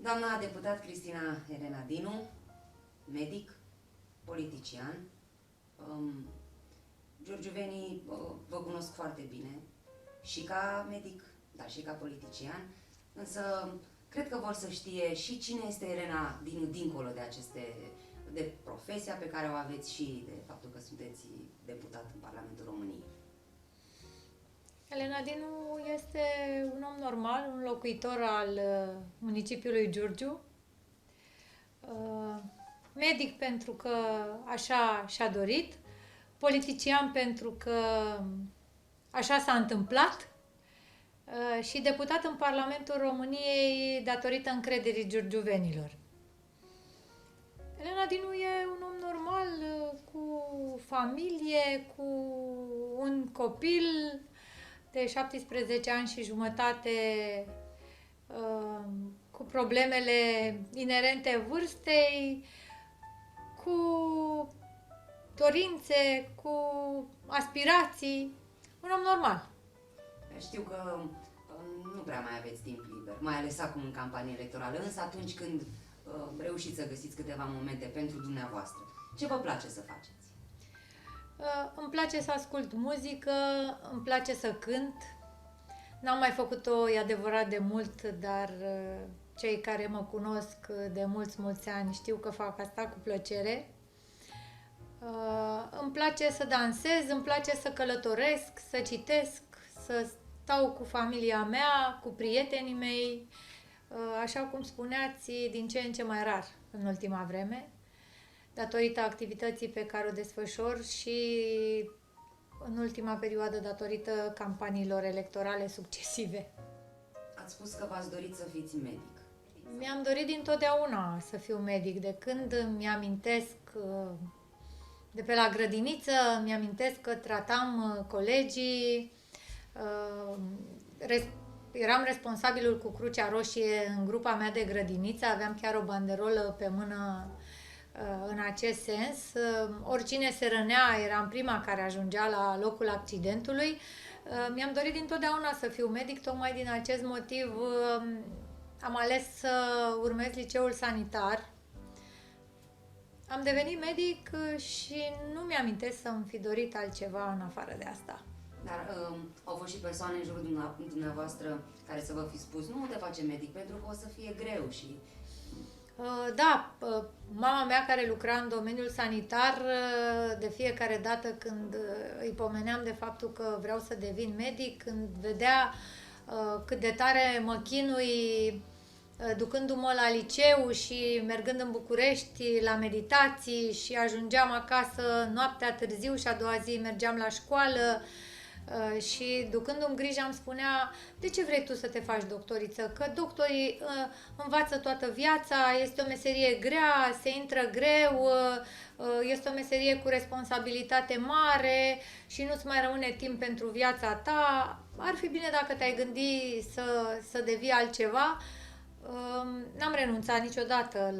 Doamna deputat Cristina Elena Dinu, medic, politician, giurgiuvenii vă cunosc foarte bine, și ca medic, dar și ca politician, însă cred că vor să știe și cine este Elena Dinu dincolo de profesia pe care o aveți și de faptul că sunteți deputat în Parlamentul României. Elena Dinu este un om normal, un locuitor al municipiului Giurgiu, medic pentru că așa și-a dorit, politician pentru că așa s-a întâmplat și deputat în Parlamentul României datorită încrederii giurgiuvenilor. Elena Dinu e un om normal, cu familie, cu un copil de 17 ani și jumătate, cu problemele inerente vârstei, cu dorințe, cu aspirații, un om normal. Știu că nu prea mai aveți timp liber, mai ales acum în campanie electorală, însă atunci când reușiți să găsiți câteva momente pentru dumneavoastră, ce vă place să faceți? Îmi place să ascult muzică, îmi place să cânt. N-am mai făcut-o, e adevărat, de mult, dar cei care mă cunosc de mulți ani știu că fac asta cu plăcere. Îmi place să dansez, îmi place să călătoresc, să citesc, să stau cu familia mea, cu prietenii mei, așa cum spuneați, din ce în ce mai rar în ultima vreme, datorită activității pe care o desfășor și în ultima perioadă datorită campaniilor electorale succesive. Ați spus că v-ați dorit să fiți medic. Mi-am dorit dintotdeauna să fiu medic. De când mi-amintesc, de pe la grădiniță, mi-amintesc că tratam colegii, eram responsabilul cu Crucea Roșie în grupa mea de grădiniță, aveam chiar o banderolă pe mână în acest sens. Oricine se rănea, eram prima care ajungea la locul accidentului. Mi-am dorit dintotdeauna să fiu medic, tocmai din acest motiv am ales să urmez liceul sanitar. Am devenit medic și nu mi-amintesc să-mi fi dorit altceva în afară de asta. Dar au fost și persoane în jurul dumneavoastră care să vă fi spus: nu te face medic pentru că o să fie greu și... Da, mama mea care lucra în domeniul sanitar, de fiecare dată când îi pomeneam de faptul că vreau să devin medic, când vedea cât de tare mă chinui ducându-mă la liceu și mergând în București la meditații și ajungeam acasă noaptea târziu și a doua zi mergeam la școală, și ducându-mi grija îmi spunea: de ce vrei tu să te faci doctoriță? Că doctorii învață toată viața, este o meserie grea, se intră greu, este o meserie cu responsabilitate mare și nu-ți mai rămâne timp pentru viața ta. Ar fi bine dacă te-ai gândi să devii altceva. N-am renunțat niciodată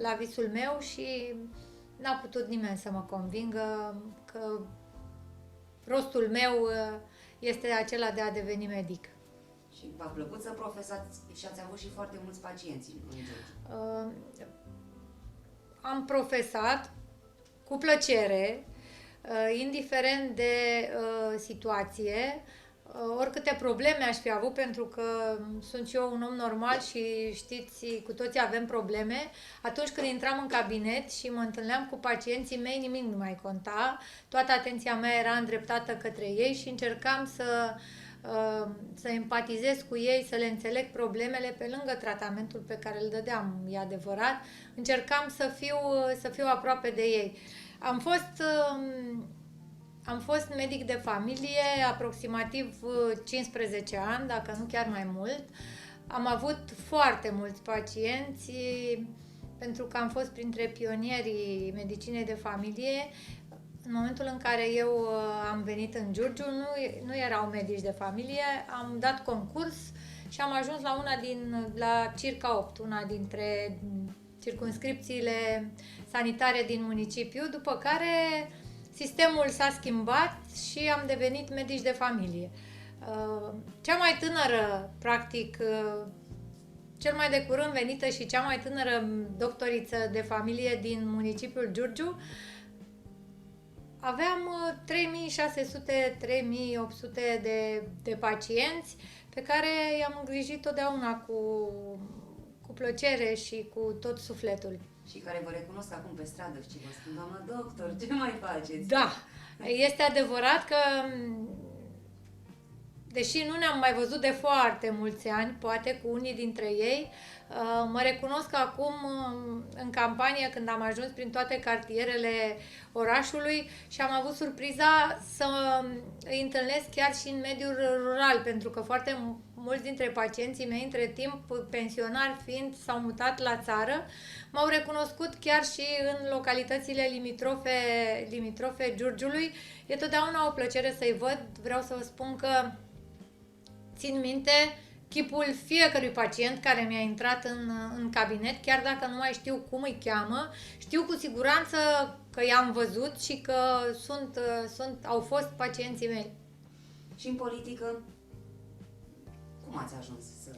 la visul meu și n-a putut nimeni să mă convingă că rostul meu este acela de a deveni medic. Și v-a plăcut să profesați și ați avut și foarte mulți pacienți în Giurgiu? Am profesat cu plăcere, indiferent de situație, oricâte probleme aș fi avut, pentru că sunt și eu un om normal și știți, cu toții avem probleme. Atunci când intram în cabinet și mă întâlneam cu pacienții mei, nimic nu mai conta. Toată atenția mea era îndreptată către ei și încercam să empatizez cu ei, să le înțeleg problemele pe lângă tratamentul pe care îl dădeam, e adevărat. Încercam să fiu aproape de ei. Am fost medic de familie aproximativ 15 ani, dacă nu chiar mai mult. Am avut foarte mulți pacienți, pentru că am fost printre pionierii medicinei de familie. În momentul în care eu am venit în Giurgiu, nu erau medici de familie, am dat concurs și am ajuns la Circa 8, una dintre circumscripțiile sanitare din municipiu, după care sistemul s-a schimbat și am devenit medici de familie. Cea mai tânără, practic, cel mai de curând venită și cea mai tânără doctoriță de familie din municipiul Giurgiu, aveam 3600-3800 de pacienți pe care i-am îngrijit totdeauna cu plăcere și cu tot sufletul. Și care vă recunosc acum pe stradă și vă spun, doamnă doctor, ce mai faceți? Da, este adevărat că, deși nu ne-am mai văzut de foarte mulți ani, poate cu unii dintre ei, mă recunosc acum în campanie când am ajuns prin toate cartierele orașului și am avut surpriza să îi întâlnesc chiar și în mediul rural, pentru că foarte mulți dintre pacienții mei, între timp pensionari fiind, s-au mutat la țară, m-au recunoscut chiar și în localitățile limitrofe Giurgiului. E totdeauna o plăcere să-i văd. Vreau să vă spun că țin minte chipul fiecărui pacient care mi-a intrat în cabinet, chiar dacă nu mai știu cum îi cheamă, știu cu siguranță că i-am văzut și că au fost pacienții mei. Și în politică, cum ați ajuns să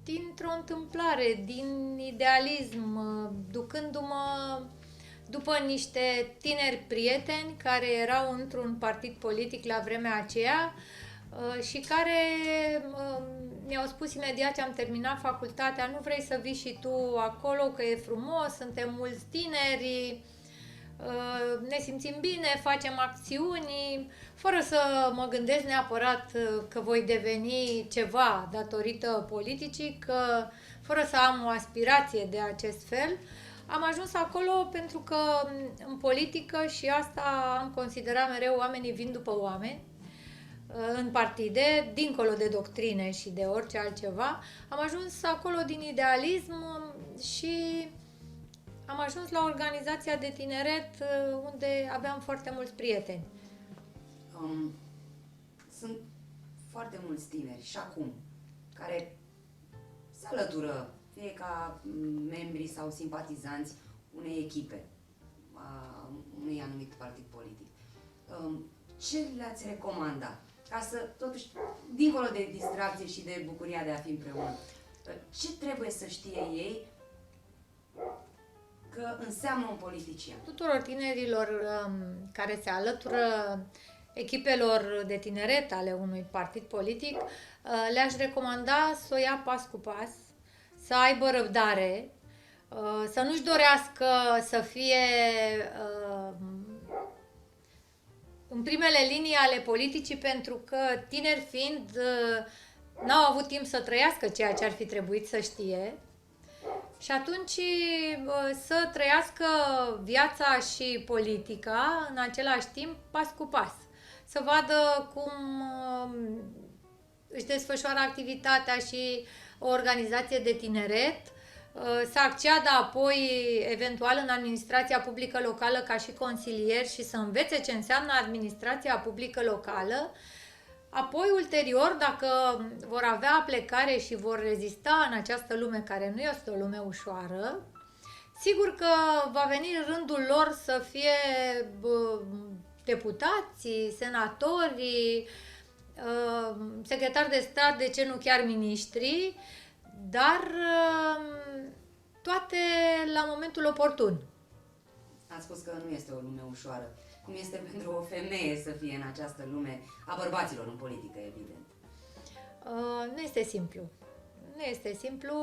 Dintr-o întâmplare, din idealism, ducându-mă după niște tineri prieteni care erau într-un partid politic la vremea aceea și care mi-au spus imediat ce am terminat facultatea: nu vrei să vii și tu acolo, că e frumos, suntem mulți tineri, ne simțim bine, facem acțiuni, fără să mă gândesc neapărat că voi deveni ceva datorită politicii, că fără să am o aspirație de acest fel. Am ajuns acolo pentru că în politică, și asta am considerat mereu, oamenii vin după oameni, în partide, dincolo de doctrine și de orice altceva, am ajuns acolo din idealism și am ajuns la organizația de tineret unde aveam foarte mulți prieteni. Sunt foarte mulți tineri și acum care se alătură, fie ca membri sau simpatizanți unei echipe, a unui anumit partid politic. Ce le-ați recomanda? Ca să, totuși, dincolo de distracție și de bucuria de a fi împreună, ce trebuie să știe ei că înseamnă un politician? Tuturor tinerilor care se alătură echipelor de tineret ale unui partid politic, le-aș recomanda să o ia pas cu pas, să aibă răbdare, să nu-și dorească să fie în primele linii ale politicii, pentru că, tineri fiind, n-au avut timp să trăiască ceea ce ar fi trebuit să știe. Și atunci să trăiască viața și politica în același timp, pas cu pas. Să vadă cum își desfășoară activitatea și o organizație de tineret, să acceadă apoi eventual în administrația publică locală ca și consilier și să învețe ce înseamnă administrația publică locală. Apoi, ulterior, dacă vor avea plecare și vor rezista în această lume care nu este o lume ușoară, sigur că va veni rândul lor să fie deputați, senatori, secretari de stat, de ce nu chiar miniștri, dar toate la momentul oportun. Ați spus că nu este o lume ușoară. Cum este pentru o femeie să fie în această lume a bărbaților în politică, evident? Nu este simplu. Nu este simplu.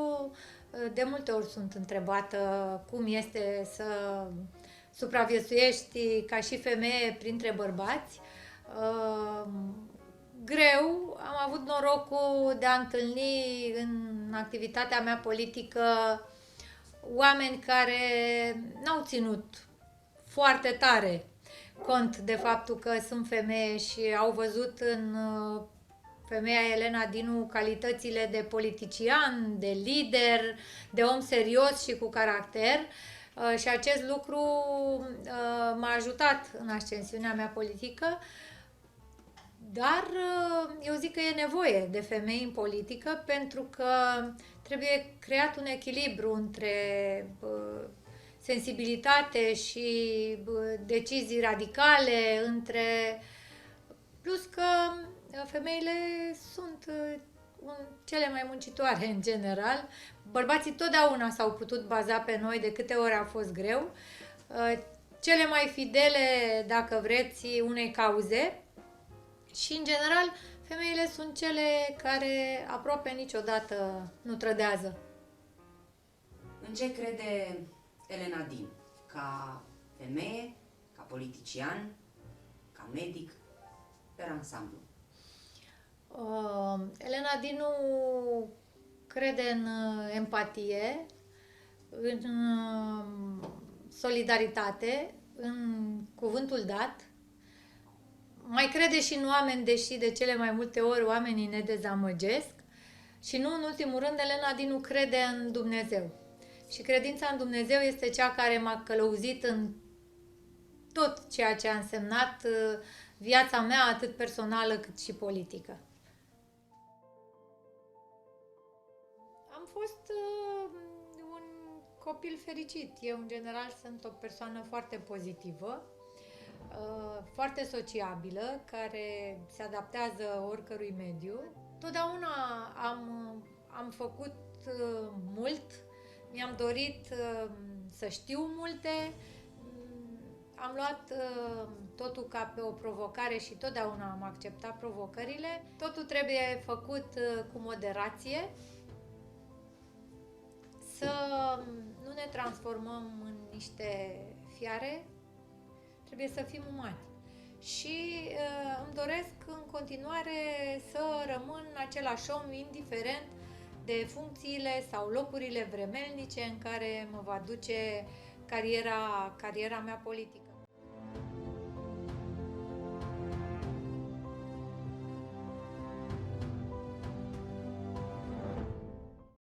De multe ori sunt întrebată cum este să supraviețuiești ca și femeie printre bărbați. Greu. Am avut norocul de a întâlni în activitatea mea politică oameni care n-au ținut foarte tare cont de faptul că sunt femeie și au văzut în femeia Elena Dinu calitățile de politician, de lider, de om serios și cu caracter, și acest lucru m-a ajutat în ascensiunea mea politică, dar eu zic că e nevoie de femei în politică pentru că trebuie creat un echilibru între sensibilitate și decizii radicale, plus că femeile sunt cele mai muncitoare în general. Bărbații totdeauna s-au putut baza pe noi de câte ori a fost greu. Cele mai fidele, dacă vreți, unei cauze. Și, în general, femeile sunt cele care aproape niciodată nu trădează. În ce crede Elena Din? Ca femeie, ca politician, ca medic, pe ansamblu? Elena Dinu crede în empatie, în solidaritate, în cuvântul dat. Mai crede și în oameni, deși de cele mai multe ori oamenii ne dezamăgesc. Și nu în ultimul rând, Elena Dinu crede în Dumnezeu. Și credința în Dumnezeu este cea care m-a călăuzit în tot ceea ce a însemnat viața mea, atât personală cât și politică. Am fost un copil fericit. Eu, în general, sunt o persoană foarte pozitivă, foarte sociabilă, care se adaptează oricărui mediu. Totdeauna am făcut mult, mi-am dorit să știu multe, am luat totul ca pe o provocare și totdeauna am acceptat provocările. Totul trebuie făcut cu moderație, să nu ne transformăm în niște fiare, trebuie să fim umani. Și îmi doresc în continuare să rămân același om, indiferent de funcțiile sau locurile vremelnice în care mă va duce cariera mea politică.